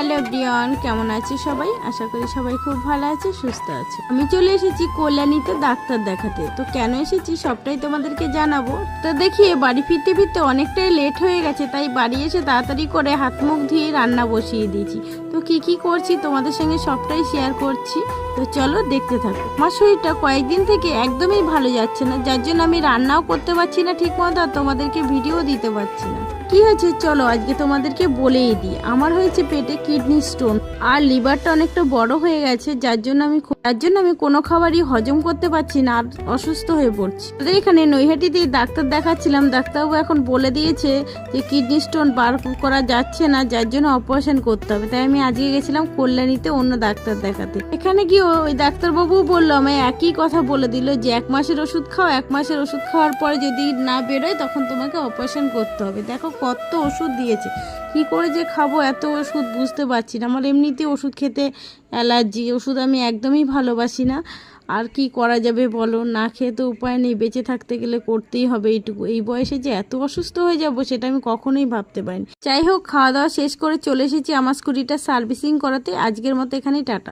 Hello everyone, কেমন আছে সবাই? আশা করি সবাই খুব ভালো আছে, সুস্থ আছে। আমি চলে এসেছি কল্যাণীতে ডাক্তার দেখাতে। তো কেন এসেছি সবটাই তোমাদেরকে জানাবো। তো দেখি বাড়ি ফিরতে ফিরতে অনেকটাই লেট হয়ে গেছে, তাই বাড়ি এসে তাড়াতাড়ি করে হাত মুখ ধুয়ে রান্না বসিয়ে দিয়েছি। তো কি করছি তোমাদের সঙ্গে সবটাই শেয়ার করছি। তো চলো দেখতে থাকো। আমার শরীরটা কয়েকদিন থেকে একদমই ভালো যাচ্ছে না, যার জন্য আমি রান্নাও করতে পারছি না ঠিক মতো, আর তোমাদেরকে ভিডিও দিতে পারছি না। কি হয়েছে চলো আজকে তোমাদেরকে বলেই দিই। আমার হয়েছে পেটে কিডনি স্টোন, আর লিভারটা অনেকটা বড় হয়ে গেছে, যার জন্য আমি কোনো খাবারই হজম করতে পারছি না, আর অসুস্থ হয়ে পড়ছি। তোদের এখানে নৈহাটিতে ডাক্তার দেখাচ্ছিলাম, ডাক্তারবাবু এখন বলে দিয়েছে যে কিডনি স্টোন বার করা যাচ্ছে না, যার জন্য অপারেশন করতে হবে। তাই আমি আজকে গেছিলাম কল্যাণীতে অন্য ডাক্তার দেখাতে। এখানে গিয়ে ওই ডাক্তারবাবু বললো, আমায় একই কথা বলে দিল যে 1 মাসের ওষুধ খাও, 1 মাসের ওষুধ খাওয়ার পরে যদি না বেরোয় তখন তোমাকে অপারেশন করতে হবে। দেখো কত ওষুধ দিয়েছে, কি করে যে খাবো এত ওষুধ বুঝতে পারছি না। আমার এমনিতে ওষুধ খেতে অ্যালার্জি, ওষুধ আমি একদমই ভালোবাসি না। আর কি করা যাবে বলো, না খেয়ে তো উপায় নেই, বেঁচে থাকতে গেলে করতেই হবে এইটুকু। এই বয়সে যে এত অসুস্থ হয়ে যাব সেটা আমি কখনোই ভাবতে পারিনি। যাই হোক, খাওয়া দাওয়া শেষ করে চলে এসেছি আমার স্কুটিটা সার্ভিসিং করাতে। আজকের মতো এখানেই টাটা।